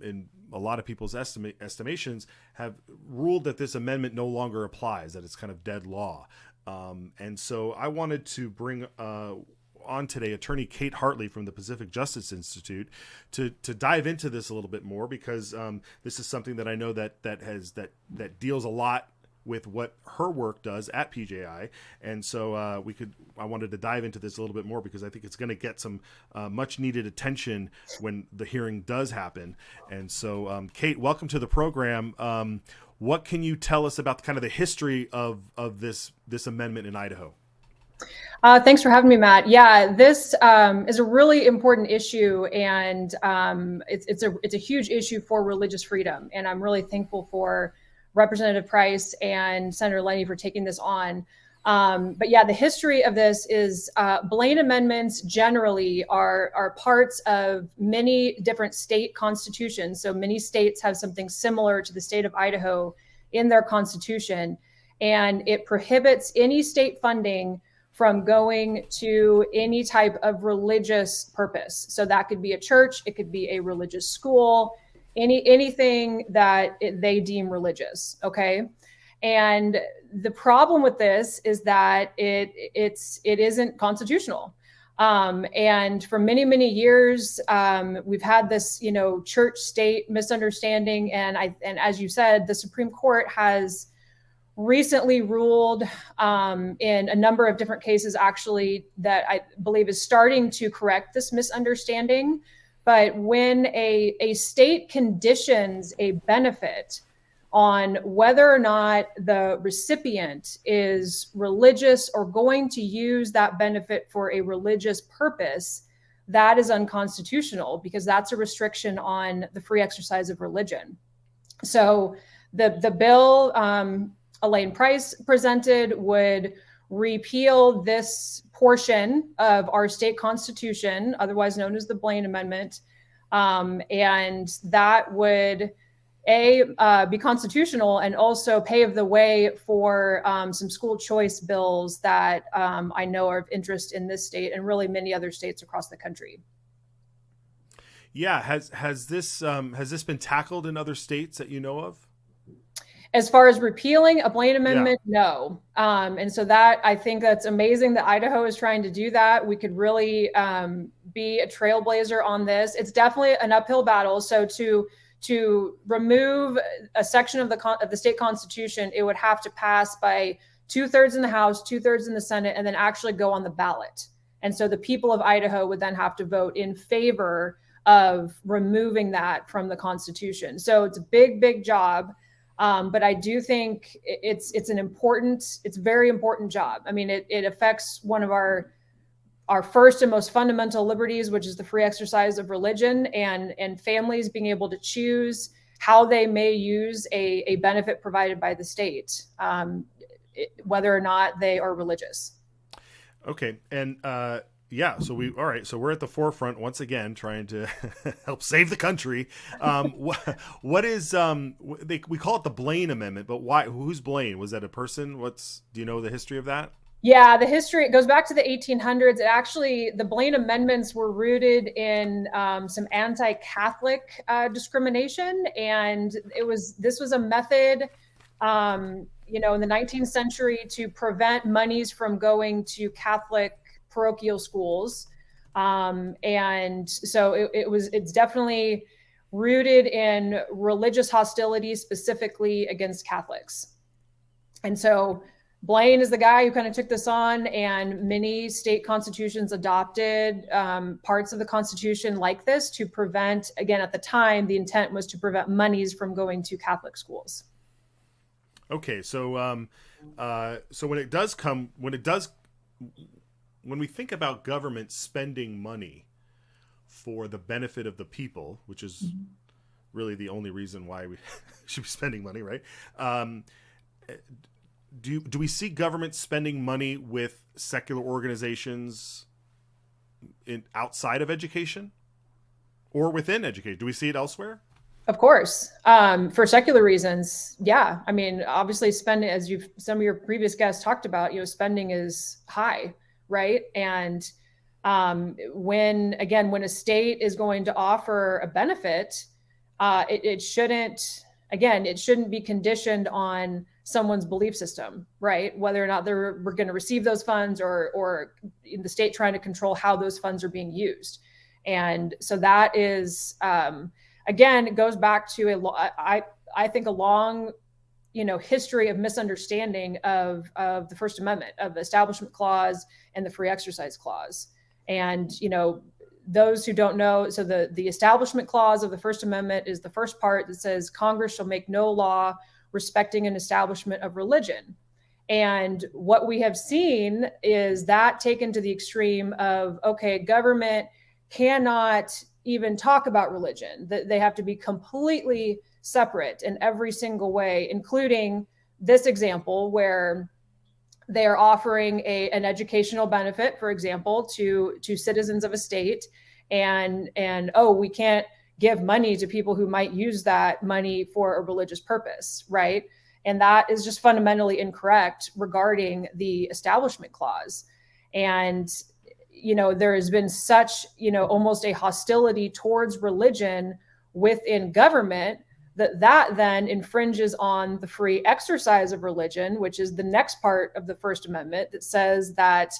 in a lot of people's estimations, have ruled that this amendment no longer applies, that it's kind of dead law. And so I wanted to bring on today attorney Kate Hartley from the Pacific Justice Institute to dive into this a little bit more, because this is something that I know that deals a lot with what her work does at PJI. And so I wanted to dive into this a little bit more, because I think it's going to get some much needed attention when the hearing does happen. And so Kate, welcome to the program. What can you tell us about kind of the history of this amendment in Idaho? Thanks for having me, Matt. Yeah, this is a really important issue, and it's a huge issue for religious freedom. And I'm really thankful for Representative Price and Senator Lenny for taking this on. But yeah, the history of this is Blain amendments generally are parts of many different state constitutions. So many states have something similar to the state of Idaho in their constitution, and it prohibits any state funding from going to any type of religious purpose. So that could be a church, it could be a religious school, anything that they deem religious, okay? And the problem with this is that it isn't constitutional. And for many, many years, we've had this, church-state misunderstanding. And as you said, the Supreme Court has recently ruled in a number of different cases, actually, that I believe is starting to correct this misunderstanding. But when a state conditions a benefit on whether or not the recipient is religious or going to use that benefit for a religious purpose, that is unconstitutional, because that's a restriction on the free exercise of religion. So the bill Elaine Price presented would repeal this portion of our state constitution, otherwise known as the Blain Amendment, and that would be constitutional and also pave the way for some school choice bills that I know are of interest in this state and really many other states across the country. Yeah, has this been tackled in other states that you know of? As far as repealing a Blain Amendment, no. And so that, I think that's amazing that Idaho is trying to do that. We could really be a trailblazer on this. It's definitely an uphill battle. So to remove a section of the state constitution, it would have to pass by 2/3 in the House, 2/3 in the Senate, and then actually go on the ballot. And so the people of Idaho would then have to vote in favor of removing that from the Constitution. So it's a big, big job. But I do think it's a very important job. I mean, it affects one of our first and most fundamental liberties, which is the free exercise of religion, and families being able to choose how they may use a benefit provided by the state. whether or not they are religious. Okay. And yeah, so we're at the forefront once again, trying to help save the country. What is we call it the Blaine Amendment, but why? Who's Blaine? Was that a person? Do you know the history of that? Yeah, the history, it goes back to the 1800s. The Blaine Amendments were rooted in some anti-Catholic discrimination, and this was a method, in the 19th century to prevent monies from going to Catholic parochial schools, and so it's definitely rooted in religious hostility, specifically against Catholics. And so Blaine is the guy who kind of took this on, and many state constitutions adopted parts of the Constitution like this to prevent, again, at the time, the intent was to prevent monies from going to Catholic schools. Okay, so when we think about government spending money for the benefit of the people, which is really the only reason why we should be spending money, right? Do we see government spending money with secular organizations outside of education or within education? Do we see it elsewhere? Of course. For secular reasons, yeah. I mean, obviously spending, as some of your previous guests talked about, spending is high, right? And when a state is going to offer a benefit, it shouldn't be conditioned on someone's belief system, right? Whether or not we're going to receive those funds, or the state trying to control how those funds are being used. And so that is, again, it goes back to I think a long, history of misunderstanding of the First Amendment, of the Establishment Clause and the Free Exercise Clause. And, those who don't know, so the Establishment Clause of the First Amendment is the first part that says Congress shall make no law respecting an establishment of religion. And what we have seen is that taken to the extreme of, okay, government cannot even talk about religion, that they have to be completely separate in every single way, including this example where they are offering an educational benefit, for example, to citizens of a state, and we can't give money to people who might use that money for a religious purpose, right? And that is just fundamentally incorrect regarding the Establishment Clause. And there has been such, almost a hostility towards religion within government that then infringes on the free exercise of religion, which is the next part of the First Amendment that says that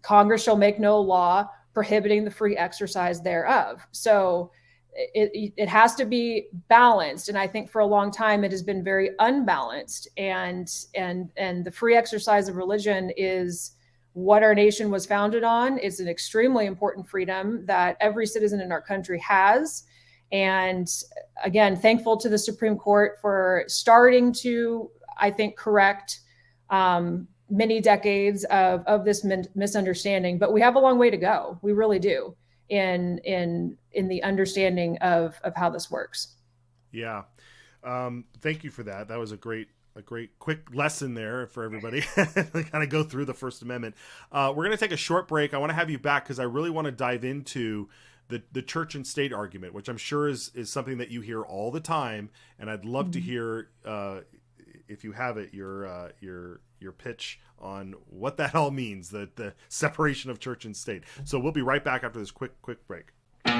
Congress shall make no law prohibiting the free exercise thereof. So it has to be balanced. And I think for a long time, it has been very unbalanced. And the free exercise of religion is what our nation was founded on. It's an extremely important freedom that every citizen in our country has. And again, thankful to the Supreme Court for starting to, I think, correct many decades of this misunderstanding. But we have a long way to go. We really do in the understanding of how this works. Yeah. Thank you for that. That was a great quick lesson there for everybody to kind of go through the First Amendment. We're going to take a short break. I want to have you back because I really want to dive into the church and state argument, which I'm sure is something that you hear all the time. And I'd love to hear, if you have it, your pitch on what that all means, the separation of church and state. So we'll be right back after this quick break.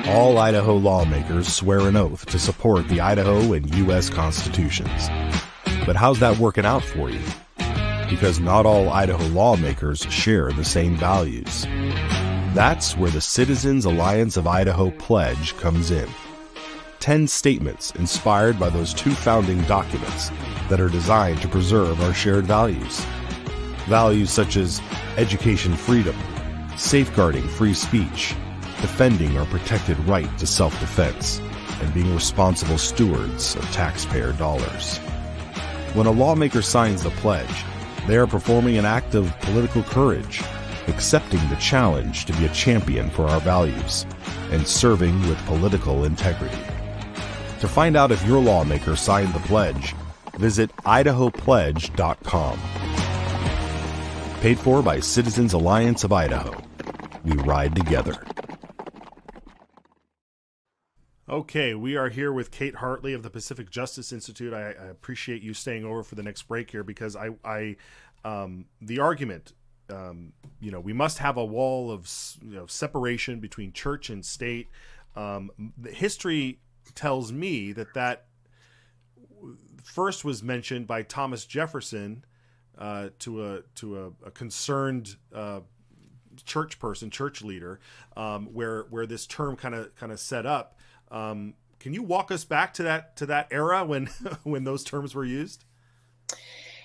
All Idaho lawmakers swear an oath to support the Idaho and U.S. constitutions. But how's that working out for you? Because not all Idaho lawmakers share the same values. That's where the Citizens Alliance of Idaho Pledge comes in. 10 statements inspired by those two founding documents that are designed to preserve our shared values. Values such as education freedom, safeguarding free speech, defending our protected right to self-defense, and being responsible stewards of taxpayer dollars. When a lawmaker signs the pledge, they are performing an act of political courage, accepting the challenge to be a champion for our values, and serving with political integrity. To find out if your lawmaker signed the pledge, visit idahopledge.com. Paid for by Citizens Alliance of Idaho. We ride together. Okay, we are here with Kate Hartley of the Pacific Justice Institute. I appreciate you staying over for the next break here because the argument, we must have a wall of separation between church and state. The history tells me that first was mentioned by Thomas Jefferson to a concerned church person, church leader, where this term kind of set up. Can you walk us back to that era when when those terms were used?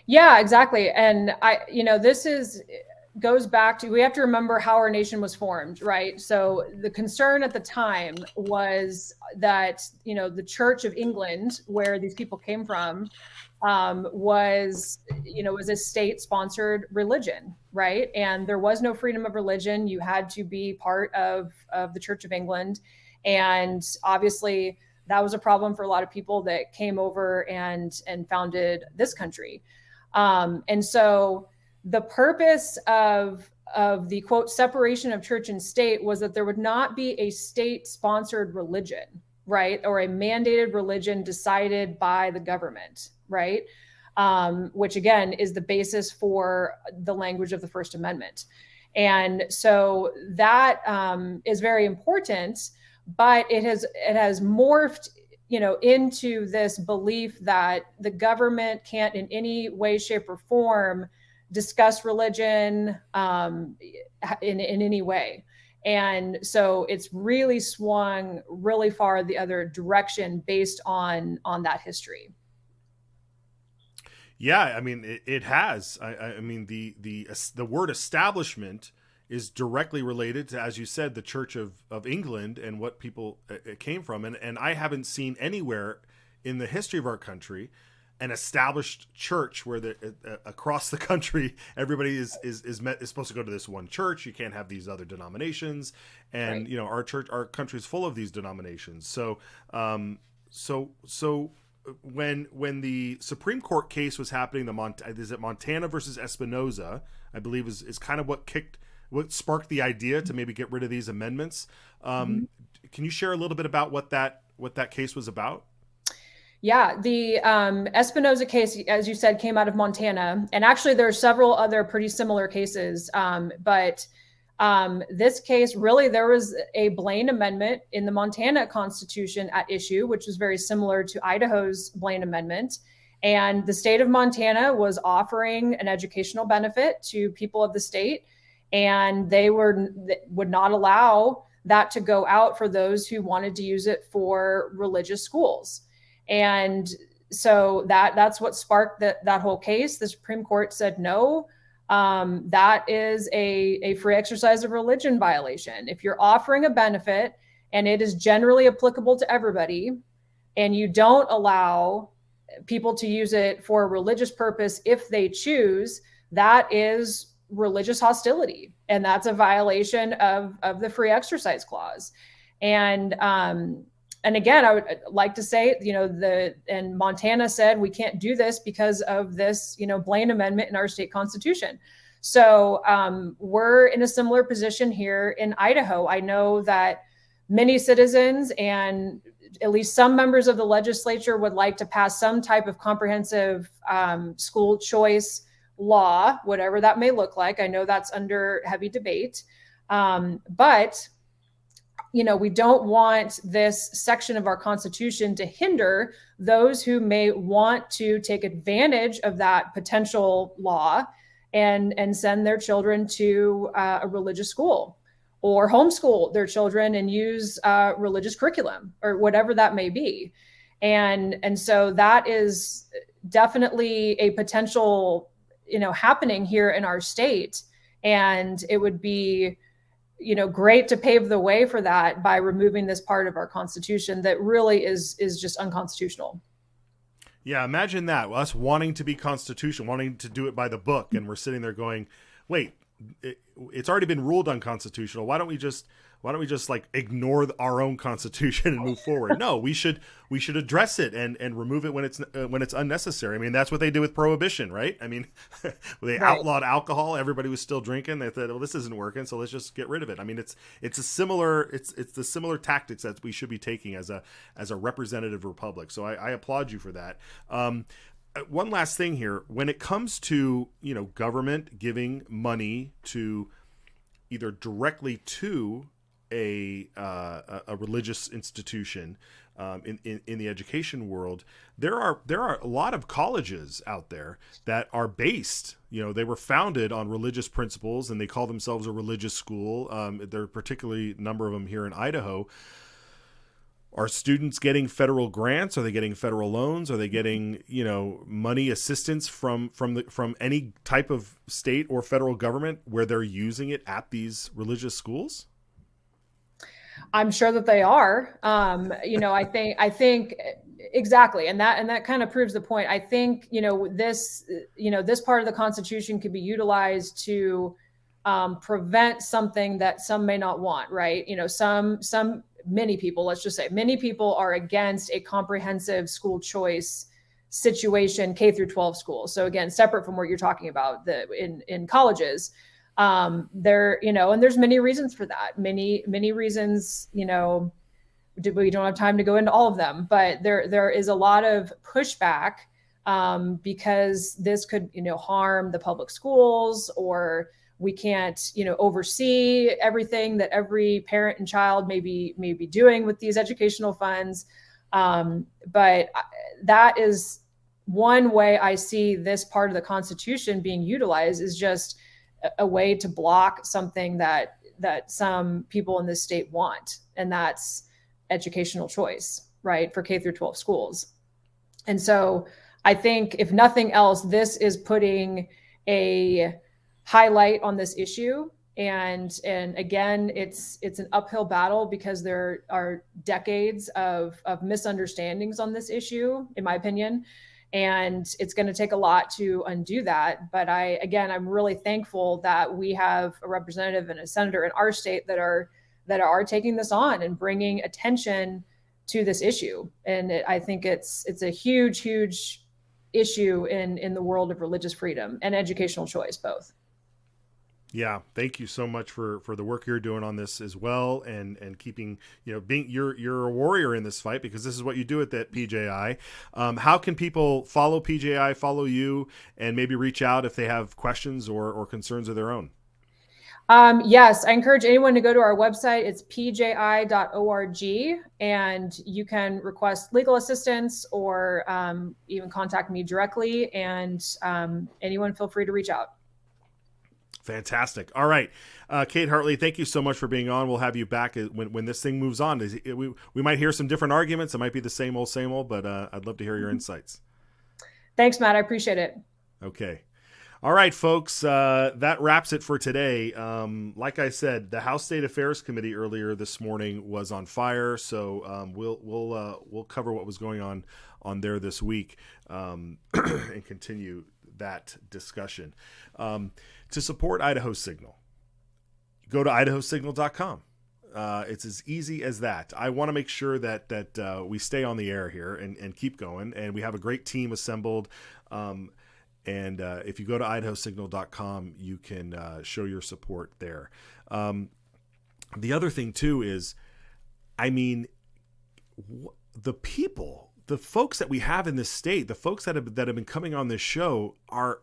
Yeah, exactly. And goes back to, we have to remember how our nation was formed, right? So the concern at the time was that, the Church of England, where these people came from, was a state-sponsored religion, right? And there was no freedom of religion. You had to be part of the Church of England. And obviously that was a problem for a lot of people that came over and founded this country. And so the purpose of the quote separation of church and state was that there would not be a state-sponsored religion, right? Or a mandated religion decided by the government, right? Which again is the basis for the language of the First Amendment. And so that is very important. But it has morphed, into this belief that the government can't in any way, shape, or form discuss religion in any way. And so it's really swung really far the other direction based on that history. Yeah, I mean, it has. I mean, the word establishment is directly related to, as you said, the Church of England and what people came from. And I haven't seen anywhere in the history of our country an established church where across the country, everybody is supposed to go to this one church. You can't have these other denominations. And, right. Our country is full of these denominations. So when the Supreme Court case was happening, is it Montana versus Espinosa, I believe is kind of what sparked the idea to maybe get rid of these amendments. Can you share a little bit about what that case was about? Yeah, the Espinosa case, as you said, came out of Montana. And actually there are several other pretty similar cases. But this case, really, there was a Blaine amendment in the Montana Constitution at issue, which was very similar to Idaho's Blaine amendment. And the state of Montana was offering an educational benefit to people of the state. And they would not allow that to go out for those who wanted to use it for religious schools. And so that's what sparked that whole case. The Supreme Court said, no, that is a free exercise of religion violation. If you're offering a benefit and it is generally applicable to everybody, and you don't allow people to use it for a religious purpose if they choose, that is religious hostility, and that's a violation of the free exercise clause. And again, I would like to say, and Montana said we can't do this because of this, Blaine amendment in our state constitution. So we're in a similar position here in Idaho. I know that many citizens and at least some members of the legislature would like to pass some type of comprehensive school choice law, whatever that may look like. I know that's under heavy debate. But, we don't want this section of our Constitution to hinder those who may want to take advantage of that potential law and send their children to a religious school or homeschool their children and use religious curriculum or whatever that may be. And so that is definitely a potential happening here in our state. And it would be, great to pave the way for that by removing this part of our Constitution that really is just unconstitutional. Yeah, imagine that. Us wanting to be constitutional, wanting to do it by the book, and we're sitting there going, wait, it's already been ruled unconstitutional. Why don't we just like ignore our own constitution and move forward? No, we should address it and remove it when it's unnecessary. I mean, that's what they did with prohibition, right? I mean, they outlawed alcohol. Everybody was still drinking. They thought, well, this isn't working, so let's just get rid of it. I mean, it's the similar tactics that we should be taking as a representative republic. So I applaud you for that. One last thing here, when it comes to, government giving money to either directly to a religious institution in the education world, there are a lot of colleges out there that are based, they were founded on religious principles and they call themselves a religious school. There are particularly a number of them here in Idaho. Are students getting federal grants? Are they getting federal loans? Are they getting, money assistance from any type of state or federal government where they're using it at these religious schools? I'm sure that they are. I think exactly, and that kind of proves the point. I think this part of the Constitution could be utilized to prevent something that some may not want. Right? Many people, let's just say, many people are against a comprehensive school choice situation, K through 12 schools. So again, separate from what you're talking about, in colleges, and there's many reasons for that. Many reasons. We don't have time to go into all of them, but there is a lot of pushback because this could harm the public schools, or we can't, oversee everything that every parent and child may be doing with these educational funds. But that is one way I see this part of the Constitution being utilized, is just a way to block something that some people in this state want, and that's educational choice, right, for K through 12 schools. And so I think, if nothing else, this is putting a highlight on this issue. And again, it's an uphill battle because there are decades of misunderstandings on this issue, in my opinion. And it's going to take a lot to undo that. But I'm really thankful that we have a representative and a senator in our state that are taking this on and bringing attention to this issue. And I think it's a huge issue in the world of religious freedom and educational choice, both. Yeah, thank you so much for the work you're doing on this as well, and keeping, being you're a warrior in this fight, because this is what you do at that PJI. How can people follow PJI, follow you, and maybe reach out if they have questions or concerns of their own? Yes, I encourage anyone to go to our website. It's pji.org, and you can request legal assistance or even contact me directly, and anyone feel free to reach out. Fantastic. All right. Kate Hartley, thank you so much for being on. We'll have you back when this thing moves on. We might hear some different arguments. It might be the same old, but I'd love to hear your insights. Thanks, Matt. I appreciate it. Okay. All right, folks, that wraps it for today. Like I said, the House State Affairs Committee earlier this morning was on fire, so we'll cover what was going on there this week and continue that discussion. To support Idaho Signal, go to idahosignal.com. It's as easy as that. I want to make sure that we stay on the air here and keep going, and we have a great team assembled. And if you go to idahosignal.com, you can show your support there. The other thing too is, the folks that we have in this state, the folks that have been coming on this show are,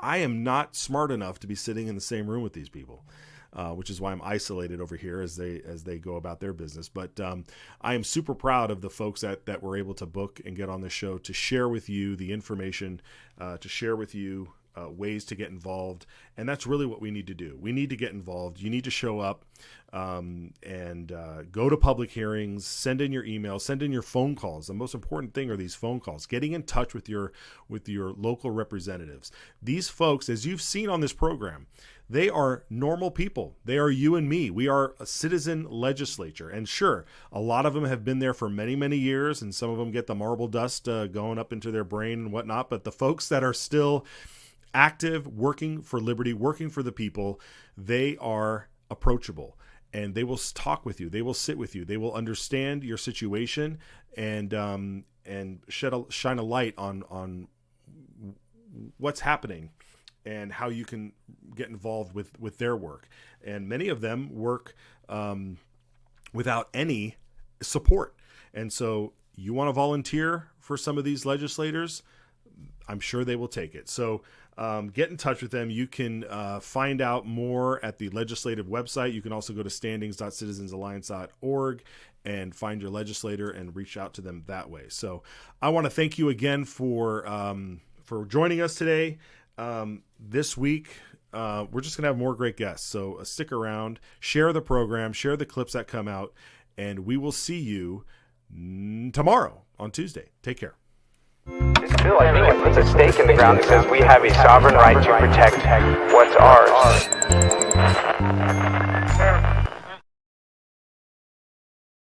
I am not smart enough to be sitting in the same room with these people, which is why I'm isolated over here as they go about their business. But I am super proud of the folks that were able to book and get on the show to share with you the information, to share with you ways to get involved. And that's really what we need to do. We need to get involved. You need to show up and go to public hearings, send in your emails, send in your phone calls. The most important thing are these phone calls, getting in touch with your local representatives. These folks, as you've seen on this program, they are normal people. They are you and me. We are a citizen legislature. And sure, a lot of them have been there for many, many years, and some of them get the marble dust going up into their brain and whatnot. But the folks that are still active, working for liberty, working for the people, they are approachable. And they will talk with you. They will sit with you. They will understand your situation and shine a light on what's happening and how you can get involved with their work. And many of them work without any support. And so you want to volunteer for some of these legislators, I'm sure they will take it. So get in touch with them. You can find out more at the legislative website. You can also go to standings.citizensalliance.org and find your legislator and reach out to them that way. So I want to thank you again for joining us today. This week, we're just going to have more great guests. So stick around, share the program, share the clips that come out, and we will see you tomorrow on Tuesday. Take care. This bill, I think, it puts a stake in the ground that says we have a sovereign right to protect what's ours.